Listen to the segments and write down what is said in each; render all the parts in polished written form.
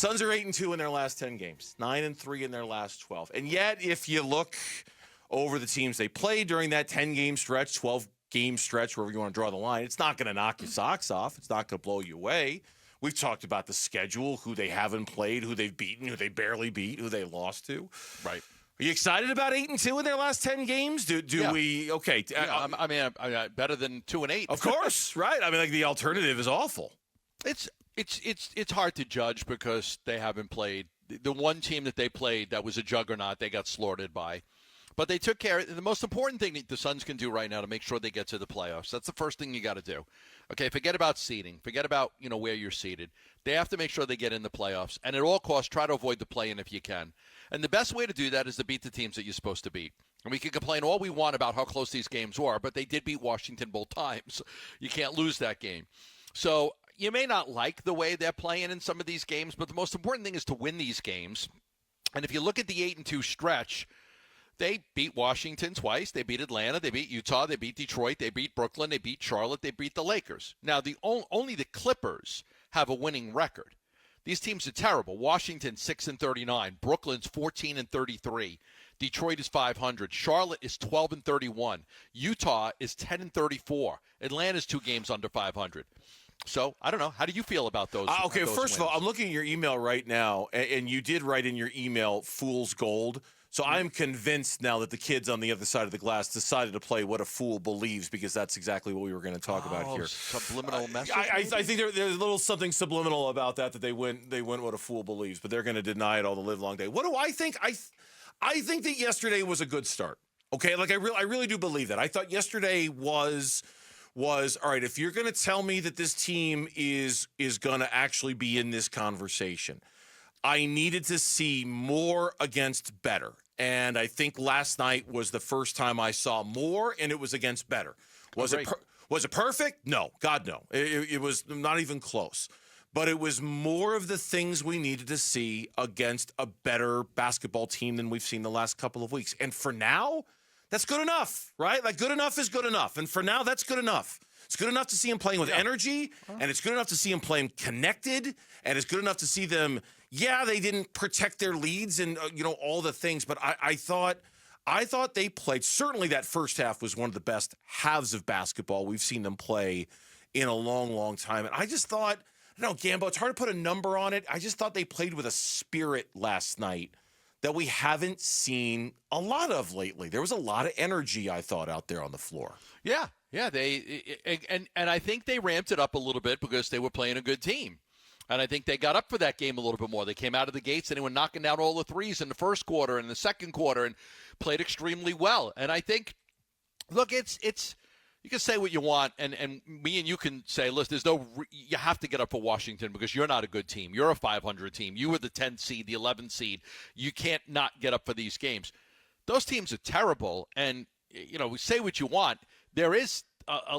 Suns are 8-2 in their last 10 games, 9-3 in their last 12. And yet, if you look over the teams they played during that 10-game stretch, 12-game stretch, wherever you want to draw the line, it's not going to knock your socks off. It's not going to blow you away. We've talked about the schedule, who they haven't played, who they've beaten, who they barely beat, who they lost to. Right. Are you excited about 8-2 in their last 10 games? Do we? Okay. Yeah, I mean, better than 2-8. Of course, right? I mean, like the alternative is awful. It's hard to judge because they haven't played. The one team that they played that was a juggernaut, they got slaughtered by. But they took care of the most important thing that the Suns can do right now to make sure they get to the playoffs. That's the first thing you got to do. Okay, forget about seeding. Forget about, where you're seated. They have to make sure they get in the playoffs. And at all costs, try to avoid the play-in if you can. And the best way to do that is to beat the teams that you're supposed to beat. And we can complain all we want about how close these games were, but they did beat Washington both times. You can't lose that game. So you may not like the way they're playing in some of these games, but the most important thing is to win these games. And if you look at the 8-2 stretch, they beat Washington twice. They beat Atlanta. They beat Utah. They beat Detroit. They beat Brooklyn. They beat Charlotte. They beat the Lakers. Now, only the Clippers have a winning record. These teams are terrible. Washington 6-39. Brooklyn's 14-33. Detroit is 500. Charlotte is 12-31. Utah is 10-34. Atlanta's 2 games under 500. So, I don't know. How do you feel about those? Okay, those first wins? of all, I'm looking at your email right now, and you did write in your email fool's gold. So I'm convinced now that the kids on the other side of the glass decided to play What a Fool Believes, because that's exactly what we were going to talk about here. Subliminal message. I think there's a little something subliminal about that they went What a Fool Believes, but they're going to deny it all the live long day. What do I think? I think that yesterday was a good start. Okay, like I really do believe that. I thought yesterday was all right. If you're going to tell me that this team is going to actually be in this conversation, I needed to see more against better. And I think last night was the first time I saw more, and it was against better. Was it perfect? No. God, no. It was not even close. But it was more of the things we needed to see against a better basketball team than we've seen the last couple of weeks. And for now, that's good enough, right? Like, good enough is good enough. And for now, that's good enough. It's good enough to see him playing with energy, and it's good enough to see him playing connected, and it's good enough to see them, they didn't protect their leads and, all the things, but I thought they played. Certainly that first half was one of the best halves of basketball we've seen them play in a long, long time. And I just thought, Gambo, it's hard to put a number on it. I just thought they played with a spirit last night that we haven't seen a lot of lately. There was a lot of energy, I thought, out there on the floor. Yeah, and I think they ramped it up a little bit because they were playing a good team. And I think they got up for that game a little bit more. They came out of the gates and they were knocking down all the threes in the first quarter and the second quarter and played extremely well. And I think, look, it's you can say what you want, and me and you can say, listen, you have to get up for Washington because you're not a good team. You're a 500 team. You were the 10th seed, the 11th seed. You can't not get up for these games. Those teams are terrible, and say what you want. There is a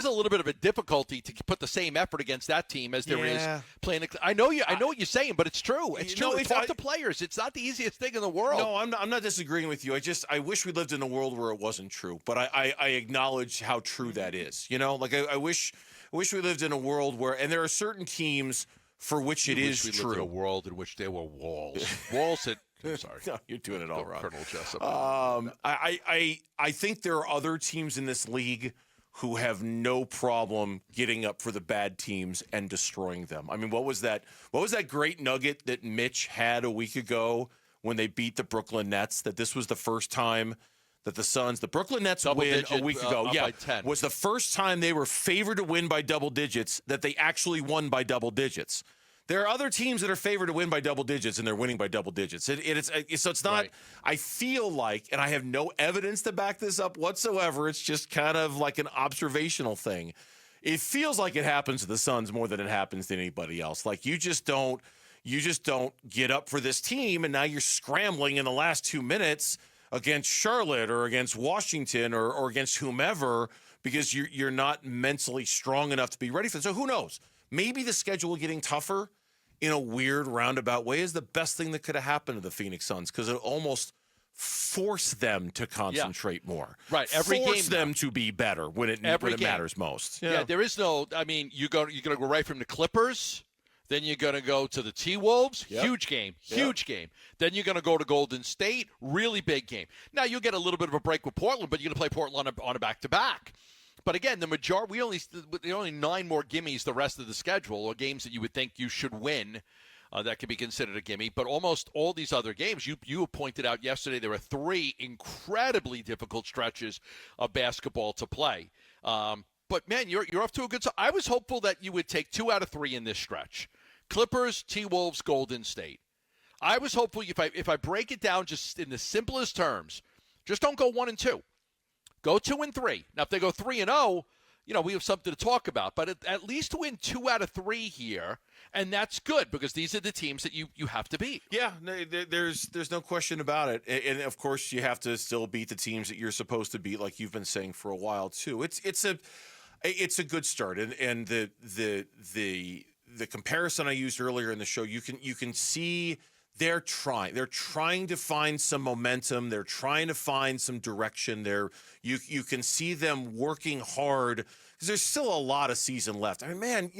little bit of a difficulty to put the same effort against that team as there is playing. I know what you're saying, but it's true. It's true. Talk to players. It's not the easiest thing in the world. No, I'm not disagreeing with you. I wish we lived in a world where it wasn't true, but I acknowledge how true that is. I wish we lived in a world where, and there are certain teams for which it is true. Lived in a world in which there were walls. Walls that. I'm sorry. No, you're doing it all wrong. Colonel Jessup. I think there are other teams in this league who have no problem getting up for the bad teams and destroying them. I mean, what was that great nugget that Mitch had a week ago when they beat the Brooklyn Nets, that this was the first time that the Brooklyn Nets win a week ago. By 10. Was the first time they were favored to win by double digits that they actually won by double digits. There are other teams that are favored to win by double digits, and they're winning by double digits. So it's not. Right. I feel like, and I have no evidence to back this up whatsoever. It's just kind of like an observational thing. It feels like it happens to the Suns more than it happens to anybody else. Like you just don't get up for this team, and now you're scrambling in the last 2 minutes against Charlotte or against Washington or against whomever because you're not mentally strong enough to be ready for it. So who knows? Maybe the schedule getting tougher in a weird roundabout way is the best thing that could have happened to the Phoenix Suns because it almost forced them to concentrate more. Right. Forced them to be better when it matters most. Yeah, there is no – I mean, you're going to go right from the Clippers Then you're going to go to the T-Wolves, Yep. huge game. Then you're going to go to Golden State, really big game. Now, you'll get a little bit of a break with Portland, but you're going to play Portland on a back-to-back. But again, there are only 9 more gimmies the rest of the schedule, or games that you would think you should win that could be considered a gimme. But almost all these other games, you pointed out yesterday, there are 3 incredibly difficult stretches of basketball to play. But, man, you're off to a good start. I was hopeful that you would take 2 out of 3 in this stretch. Clippers, T-Wolves, Golden State. I was hopeful if I break it down just in the simplest terms, just don't go 1-2. Go 2-3. Now, if they go 3-0, we have something to talk about. But at least win 2 out of 3 here, and that's good because these are the teams that you have to beat. Yeah, there's no question about it. And of course, you have to still beat the teams that you're supposed to beat, like you've been saying for a while too. It's a good start, and the comparison I used earlier in the show, you can see they're trying to find some momentum. They're trying to find some direction. You can see them working hard because there's still a lot of season left. I mean, man,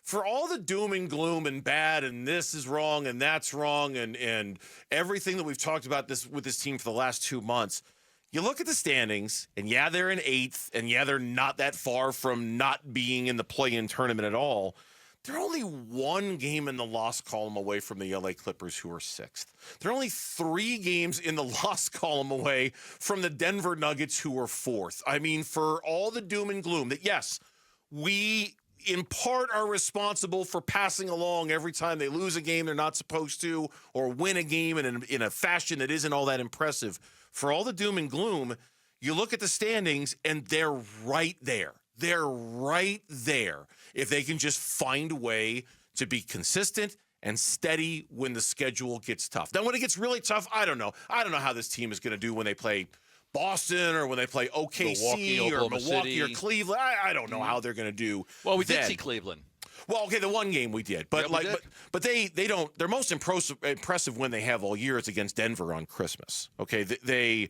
for all the doom and gloom and bad and this is wrong and that's wrong and everything that we've talked about with this team for the last 2 months, you look at the standings, and yeah, they're in 8th, and yeah, they're not that far from not being in the play-in tournament at all. They're only 1 game in the loss column away from the LA Clippers, who are 6th. They're only 3 games in the loss column away from the Denver Nuggets, who are 4th. I mean, for all the doom and gloom that, yes, we in part are responsible for passing along every time they lose a game they're not supposed to or win a game in a fashion that isn't all that impressive. For all the doom and gloom, you look at the standings, and they're right there. They're right there if they can just find a way to be consistent and steady when the schedule gets tough. Now, when it gets really tough, I don't know. I don't know how this team is going to do when they play Boston or when they play OKC or Milwaukee or Cleveland. I don't know how they're going to do. Well, we did see Cleveland. Well, okay, the one game we did, but but they don't. Their most impressive win they have all year is against Denver on Christmas. Okay, they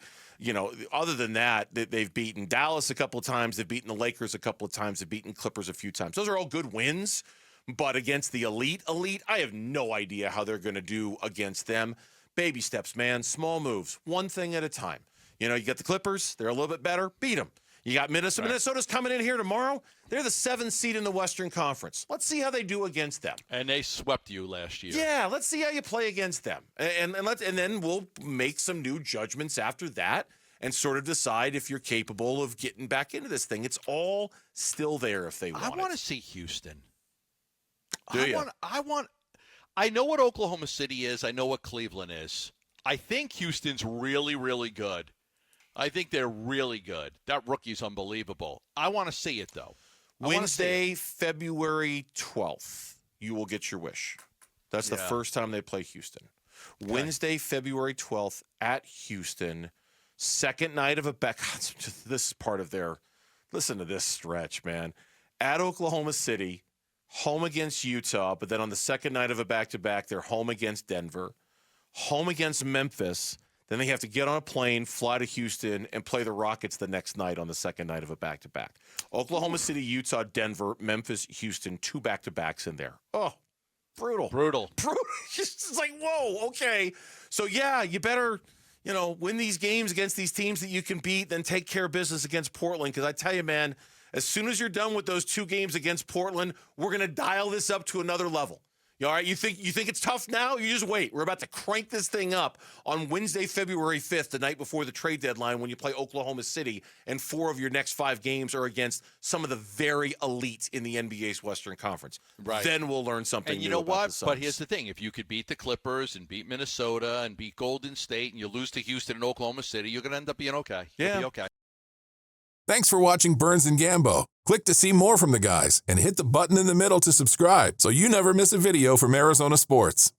other than that, they've beaten Dallas a couple of times, they've beaten the Lakers a couple of times, they've beaten Clippers a few times. Those are all good wins, but against the elite, I have no idea how they're going to do against them. Baby steps, man, small moves, one thing at a time. You got the Clippers, they're a little bit better, beat them. You got Minnesota. Right. Minnesota's coming in here tomorrow. They're the 7th seed in the Western Conference. Let's see how they do against them. And they swept you last year. Yeah, let's see how you play against them. And then we'll make some new judgments after that and sort of decide if you're capable of getting back into this thing. It's all still there if they want I want to see Houston. Do you? I know what Oklahoma City is. I know what Cleveland is. I think Houston's really, really good. I think they're really good. That rookie's unbelievable. I want to see it, though. Wednesday, February 12th, you will get your wish. That's the first time they play Houston. Okay. Wednesday, February 12th at Houston. Second night of a this is part of their – listen to this stretch, man. At Oklahoma City, home against Utah, but then on the second night of a back-to-back, they're home against Denver, home against Memphis. Then they have to get on a plane, fly to Houston, and play the Rockets the next night on the second night of a back-to-back. Oklahoma City, Utah, Denver, Memphis, Houston, 2 back-to-backs in there. Oh, brutal. It's like, whoa, okay. So, yeah, you better, win these games against these teams that you can beat, then take care of business against Portland. Because I tell you, man, as soon as you're done with those 2 games against Portland, we're going to dial this up to another level. All right, you think it's tough now? You just wait. We're about to crank this thing up on Wednesday, February 5th, the night before the trade deadline when you play Oklahoma City, and 4 of your next 5 games are against some of the very elite in the NBA's Western Conference. Right. Then we'll learn something new. And you know what? But here's the thing. If you could beat the Clippers and beat Minnesota and beat Golden State and you lose to Houston and Oklahoma City, you're going to end up being okay. You'll be okay. Thanks for watching Burns and Gambo. Click to see more from the guys and hit the button in the middle to subscribe so you never miss a video from Arizona sports.